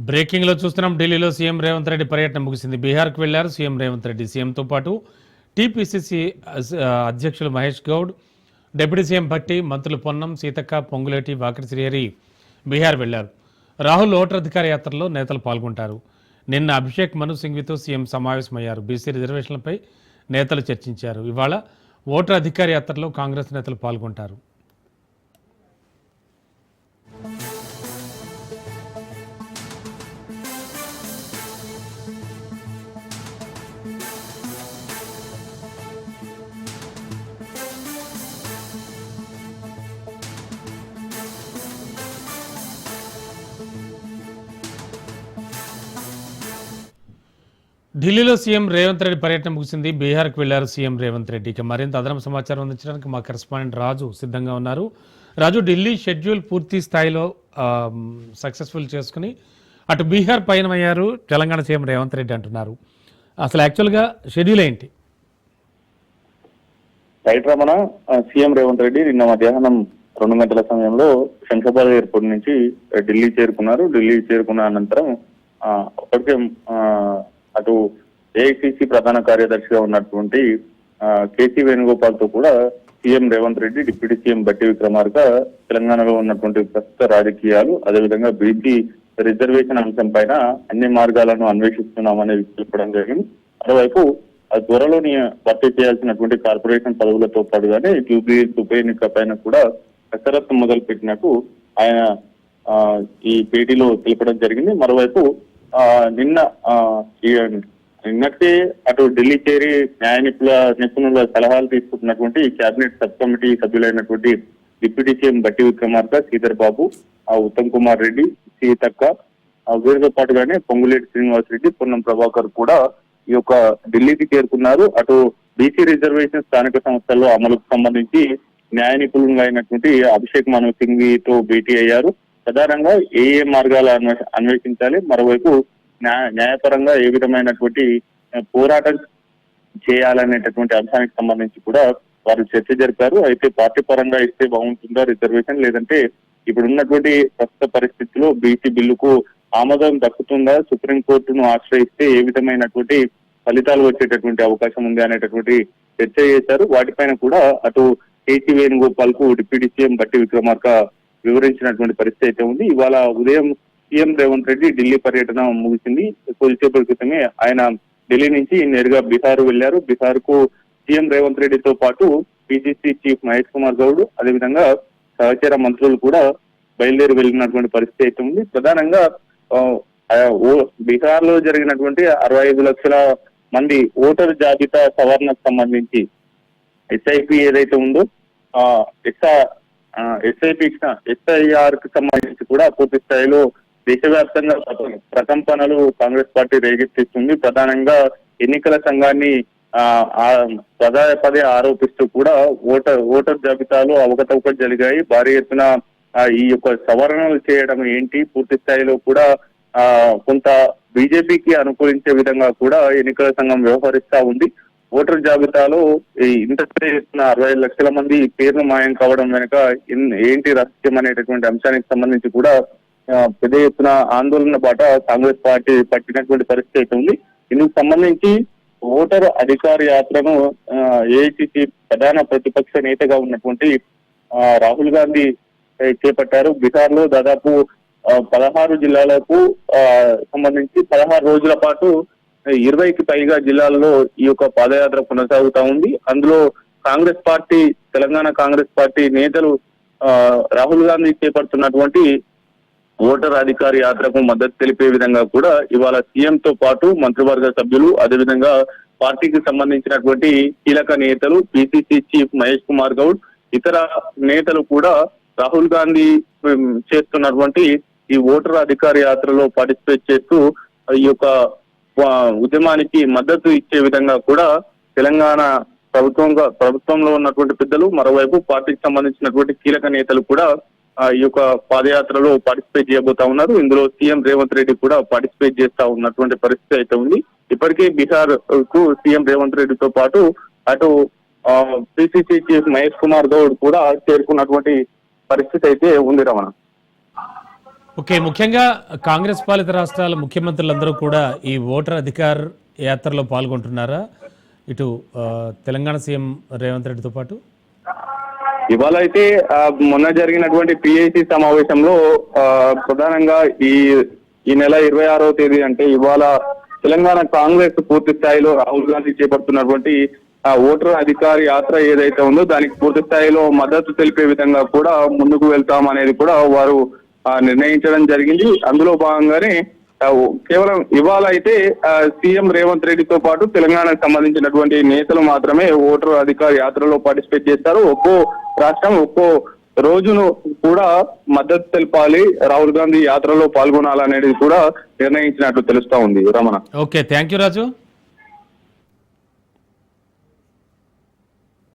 Breaking లో చూస్తున్నాం. ఢిల్లీలో సీఎం రేవంత్ రెడ్డి పర్యటన ముగిసింది. బీహార్కు వెళ్లారు సీఎం రేవంత్ రెడ్డి. సీఎంతో పాటు టీపీసీసీ అధ్యక్షులు మహేష్ గౌడ్, డిప్యూటీ సీఎం భట్టి, మంత్రులు పొన్నం, సీతక్క, పొంగులేటి, వాకిటి శ్రీహరి బీహార్ వెళ్లారు. రాహుల్ ఓటర్ అధికార యాత్రలో నేతలు పాల్గొంటారు. నిన్న అభిషేక్ మను సింఘ్వితో సీఎం సమావేశమయ్యారు. బీసీ రిజర్వేషన్లపై నేతలు చర్చించారు. ఇవాళ ఓటర్ అధికార యాత్రలో కాంగ్రెస్ నేతలు పాల్గొంటారు. ఢిల్లీలో సీఎం రేవంత్ రెడ్డి పర్యటన ముగిసింది. బీహార్కు వెళ్లారు సీఎం రేవంత్ రెడ్డి. ఇక మరింత అదనపు సమాచారం అందించడానికి మా కరెస్పాండెంట్ రాజు సిద్ధంగా ఉన్నారు. రాజు, ఢిల్లీ షెడ్యూల్ పూర్తి స్థాయిలో సక్సెస్ఫుల్ చేసుకుని అటు బీహార్ పయనమయ్యారు తెలంగాణ సీఎం రేవంత్ రెడ్డి అంటున్నారు. అసలు యాక్చువల్గా షెడ్యూల్ ఏంటి? రైట్ రమణ, సీఎం రేవంత్ రెడ్డి నిన్న మధ్యాహ్నం 2 గంటల సమయంలో శంషాబాద్ ఎయిర్పోర్ట్ నుంచి ఢిల్లీ చేరుకున్నారు. ఢిల్లీ చేరుకున్న అనంతరం అప్పటికే అటు ఏఐసిసి ప్రధాన కార్యదర్శిగా ఉన్నటువంటి కేసీ వేణుగోపాల్ తో కూడా CM Revanth Reddy, deputy CM Bhatti Vikramarka తెలంగాణలో ఉన్నటువంటి ప్రస్తుత రాజకీయాలు, అదేవిధంగా బీసీ రిజర్వేషన్ అంశం పైన అన్ని మార్గాలను అన్వేషిస్తున్నామనేది చెప్పడం జరిగింది. మరోవైపు త్వరలోని భర్తీ చేయాల్సినటువంటి కార్పొరేషన్ పదవులతో పాటుగానే జూబ్లీ ఉప ఎన్నిక పైన కూడా కసరత్తు మొదలు పెట్టినట్టు ఆయన ఈ భేటీలో తెలపడం జరిగింది. మరోవైపు నిన్నటి అటు ఢిల్లీ చేరి న్యాయ నిపుణుల సలహాలు తీసుకుంటున్నటువంటి కేబినెట్ సబ్ కమిటీ సభ్యులైనటువంటి డిప్యూటీ సీఎం బట్టి విక్రమార్క, శ్రీధర్ బాబు, ఉత్తమ్ కుమార్ రెడ్డి, సీతక్క, వీరితో పాటుగానే పొంగులేటి శ్రీనివాస్ రెడ్డి, పొన్నం ప్రభాకర్ కూడా ఈ యొక్క ఢిల్లీకి చేరుకున్నారు. అటు బీసీ రిజర్వేషన్ స్థానిక సంస్థల్లో అమలుకు సంబంధించి న్యాయ నిపుణులుగా అయినటువంటి అభిషేక్ మను సింఘ్వితో భేటీ అయ్యారు. ప్రధానంగా ఏ మార్గాలు అన్వేషించాలి, మరోవైపు న్యాయపరంగా ఏ విధమైనటువంటి పోరాటం చేయాలనేటటువంటి అంశానికి సంబంధించి కూడా వారు చర్చ జరిపారు. అయితే పార్టీ పరంగా ఇస్తే బాగుంటుందా రిజర్వేషన్, లేదంటే ఇప్పుడు ఉన్నటువంటి ప్రస్తుత పరిస్థితిలో బీసీ బిల్లుకు ఆమోదం దక్కుతుందా, సుప్రీంకోర్టును ఆశ్రయిస్తే ఏ విధమైనటువంటి ఫలితాలు వచ్చేటటువంటి అవకాశం ఉంది అనేటటువంటి చర్చ చేశారు. వాటిపైన కూడా అటు కేసీ వేణుగోపాల్ కు డిప్యూటీ సీఎం బట్టి విక్రమార్క వివరించినటువంటి పరిస్థితి అయితే ఉంది. ఇవాళ ఉదయం సీఎం రేవంత్ రెడ్డి ఢిల్లీ పర్యటన ముగిసింది. కొద్దిసేపటి క్రితమే ఆయన ఢిల్లీ నుంచి నేరుగా బీహార్ వెళ్లారు. బీహార్ కు సీఎం రేవంత్ రెడ్డితో పాటు పిసిసి చీఫ్ మహేష్ కుమార్ గౌడ్, అదేవిధంగా సహచర మంత్రులు కూడా బయలుదేరి వెళ్ళినటువంటి పరిస్థితి అయితే ఉంది. ప్రధానంగా బీహార్ లో జరిగినటువంటి 65 లక్షల మంది ఓటర్ జాబితా సవరణకు సంబంధించి ఎస్ఐపి ఏదైతే ఉందో ఎస్ఐఆర్ కి సంబంధించి కూడా పూర్తి స్థాయిలో దేశవ్యాప్తంగా ప్రకంపనలు కాంగ్రెస్ పార్టీ రేగెత్తిస్తుంది. ప్రధానంగా ఎన్నికల సంఘాన్ని పదే ఆరోపిస్తూ కూడా ఓటర్ జాబితాలో అవకతవకలు జరిగాయి, భారీ ఎత్తున ఈ యొక్క సవరణలు చేయడం ఏంటి, పూర్తి స్థాయిలో కూడా కొంత బీజేపీకి అనుకూలించే విధంగా కూడా ఎన్నికల సంఘం వ్యవహరిస్తా ఉంది. ఓటర్ జాబితాలో ఇంత ఎత్తున 65 లక్షల మంది పేర్లు మాయం కావడం వెనుక ఏంటి రహస్యం అనేటటువంటి అంశానికి సంబంధించి కూడా పెద్ద ఎత్తున ఆందోళన బాట కాంగ్రెస్ పార్టీ పట్టినటువంటి పరిస్థితి అయితే ఉంది. ఇందుకు సంబంధించి ఓటర్ అధికార యాత్రను ఏఐసిసి ప్రధాన ప్రతిపక్ష నేతగా ఉన్నటువంటి రాహుల్ గాంధీ చేపట్టారు. బీహార్ లో దాదాపు 16 జిల్లాలకు సంబంధించి 16 రోజుల పాటు 20కి పైగా జిల్లాల్లో ఈ యొక్క పాదయాత్ర కొనసాగుతా ఉంది. అందులో తెలంగాణ కాంగ్రెస్ పార్టీ నేతలు రాహుల్ గాంధీ చేపడుతున్నటువంటి ఓటర్ అధికార యాత్రకు మద్దతు తెలిపే విధంగా కూడా ఇవాళ సీఎం తో పాటు మంత్రివర్గ సభ్యులు, అదేవిధంగా పార్టీకి సంబంధించినటువంటి కీలక నేతలు, పిసిసి చీఫ్ మహేష్ కుమార్ గౌడ్, ఇతర నేతలు కూడా రాహుల్ గాంధీ చేస్తున్నటువంటి ఈ ఓటర్ అధికార యాత్రలో పార్టిసిపేట్ చేస్తూ ఈ యొక్క ఉద్యమానికి మద్దతు ఇచ్చే విధంగా కూడా తెలంగాణ ప్రభుత్వంలో ఉన్నటువంటి పెద్దలు, మరోవైపు పార్టీకి సంబంధించినటువంటి కీలక నేతలు కూడా ఈ యొక్క పాదయాత్రలో పార్టిసిపేట్ చేయబోతా ఉన్నారు. ఇందులో సీఎం రేవంత్ రెడ్డి కూడా పార్టిసిపేట్ చేస్తా ఉన్నటువంటి పరిస్థితి అయితే ఉంది. ఇప్పటికే బీహార్ కు సీఎం రేవంత్ రెడ్డితో పాటు అటు పిసిసి చీఫ్ మహేష్ కుమార్ గౌడ్ కూడా చేరుకున్నటువంటి పరిస్థితి అయితే ఉంది రమణ. ఓకే, ముఖ్యంగా కాంగ్రెస్ పాలిత రాష్ట్రాల ముఖ్యమంత్రులందరూ కూడా ఈ ఓటర్ అధికార్ యాత్రలో పాల్గొంటున్నారా? ఇటు తెలంగాణ సీఎం రేవంత్ రెడ్డితో పాటు ఇవాళ అయితే మొన్న జరిగినటువంటి పిఐసి సమావేశంలో ప్రధానంగా ఈ నెల 26వ తేదీ అంటే ఇవాళ తెలంగాణ కాంగ్రెస్ పూర్తి స్థాయిలో రాహుల్ గాంధీ చేపడుతున్నటువంటి ఓటర్ అధికార యాత్ర ఏదైతే ఉందో దానికి పూర్తి స్థాయిలో మద్దతు తెలిపే విధంగా కూడా ముందుకు వెళ్తాం అనేది కూడా వారు నిర్ణయించడం జరిగింది. అందులో భాగంగానే కేవలం ఇవాళ అయితే సీఎం రేవంత్ రెడ్డితో పాటు తెలంగాణకు సంబంధించినటువంటి నేతలు మాత్రమే ఓటర్ అధికార యాత్రలో పార్టిసిపేట్ చేస్తారు. ఒక్కో రాష్ట్రం ఒక్కో రోజును కూడా మద్దతు తెలపాలి, రాహుల్ గాంధీ యాత్రలో పాల్గొనాలనేది కూడా నిర్ణయించినట్లు తెలుస్తా ఉంది. Ramana. Okay, thank you Raju.